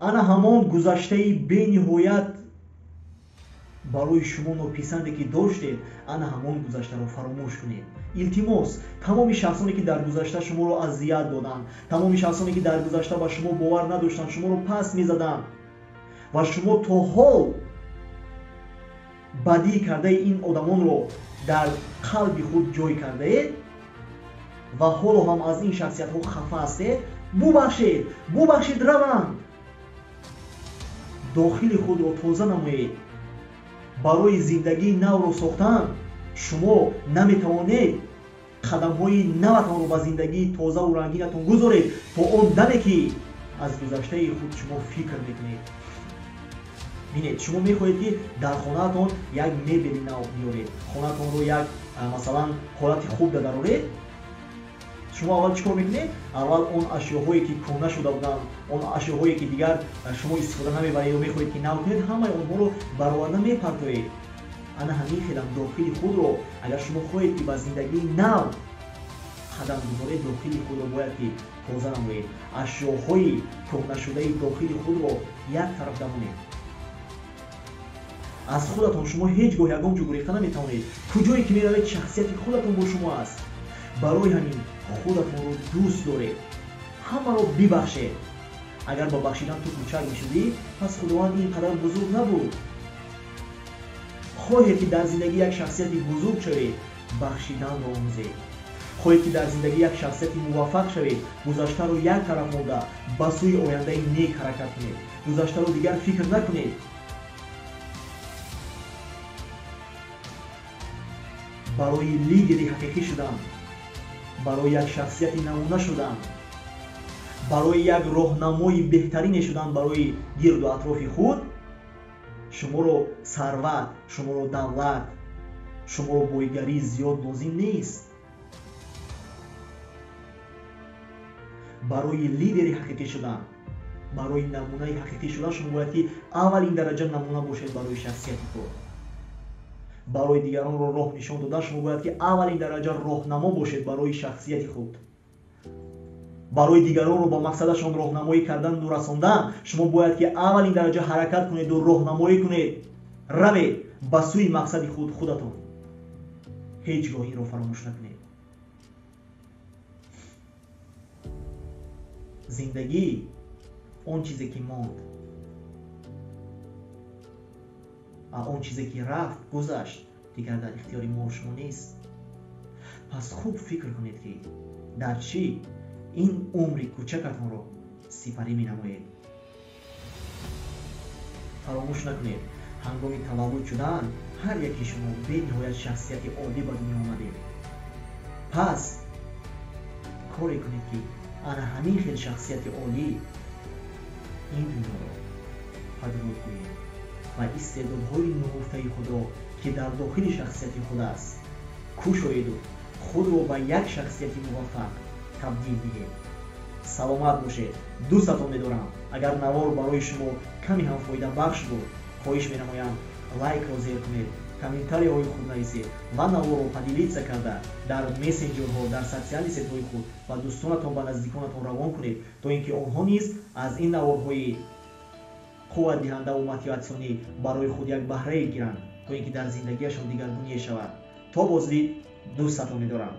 ана ҳамон гузаштаи бениҳоят барои шумо нописанде ки доштед, ана ҳамон гузаштаро фаромӯш кунед. илтимос, тамоми шахсоне ки дар гузашта шуморо азият доданд, тамоми шахсоне ки дар гузашта ба шумо бовар надоштанд, шуморо паст мезаданд ва шумо то ҳол бадӣ кардаи ин одамонро дар қалби худ ҷой кардаед ва ҳоло ҳам аз ин шахсиятҳо хафа ҳастед, бубахшед, раванд. дохили худро тоза намоед. барои зиндагии навро сохтан шумо наметавонед қадамҳои наватонро ба зиндагии тозаву рангинатон гузоред то он даме ки аз гузаштаи худ шумо фикр мекунед. бинед, шумо мехоҳед ки дар хонаатон як мебели нав биёред, хонаатонро як масалан ҳолати хуб дароред. шумо аввал чӣ кор мекунед? аввал он ашёҳое ки кӯна шуда буданд, он ашёҳое ки дигар шумо истифода намебаред ё мехоҳед ки нав кунед, ҳамаи онҳоро бароварда мепартоед. ана ҳамин хелам дохили худро агар шумо хоҳед ки ба зиндагии нав қадам гузоред, дохили худро бояд ки тоза намоед. ашёҳои кӯнашудаи дохили худро як тараф дамонед. аз худатон шумо ҳеҷ гоҳ ягон ҷо гурехта наметавонед. куҷое ки меравед, шахсияти худатон бо шумо аст. барои ҳамин худатонро дӯст доред, ҳамаро бибахшед. агар ба бахшидан ту кӯчак мешудӣ, пас худованд ин қадар бузург набуд. хоҳед ки дар зиндагӣ як шахсияти бузург шавед, бахшиданро омӯзед. хоҳед ки дар зиндагӣ як шахсияти муваффақ шавед, гузаштаро як тараф монда ба сӯи ояндаи нек ҳаракат кунед. гузаштаро дигар фикр накунед. барои лидери ҳақиқӣ шудан, барои як шахсияти намуна шудан, барои як роҳнамои беҳтарине шудан барои гирду атрофи худ, шуморо сарват, шуморо давлат, шуморо бойгарӣ зиёд лозим нест. барои лидери ҳақиқӣ шудан, барои намунаи ҳақиқӣ шудан шумо бояд ки аввалин дараҷа намуна бошед барои шахсияти худ. барои дигаронро роҳ нишон додан шумо бояд ки аввалин дараҷа роҳнамо бошед барои шахсияти худ. барои дигаронро ба мақсадашон роҳнамоӣ кардану расондан шумо бояд ки аввалин дараҷа ҳаракат кунеду роҳнамоӣ кунед. равед ба сӯи мақсади худ худатон. ҳеҷ гоҳ инро фаромӯш накунед. зиндагӣ он чизе ки монд, он чизе ки рафт, гузашт, дигар дар ихтиёри мо шумо нест. пас хуб фикр кунед ки дар чӣ ин умри кӯчакатонро сипарӣ менамоед. фаромӯш накунед, ҳангоми таваллуд шудан ҳар яки шумо бениҳоят шахсияти оддӣ ба дунё омадед. пас коре кунед ки ана ҳамин хел шахсияти олӣ ин дунёро падруд кунед ва истеъдодҳои нуҳуфтаи худро ки дар дохили шахсияти худ аст кушоеду худро ба як шахсияти муваффақ табдил диҳед. саломат бошед. дӯстатон медорам. агар навор барои шумо каме ҳам фоидабахш буд, хоҳиш менамоям лайкро зер кунед, комментарияҳои худ нависед ва наворро поделиться карда дар мессенҷерҳо, дар социали сетҳои худ ба дӯстонатон, ба наздиконатон равон кунед, то ин ки онҳо низ аз ин наворҳои қувватдиҳандаву мотиватсионӣ барои худ як баҳрае гиранд, то ин ки дар зиндагиашон дигаргуние шавад. то боздид, дӯстатон медорам.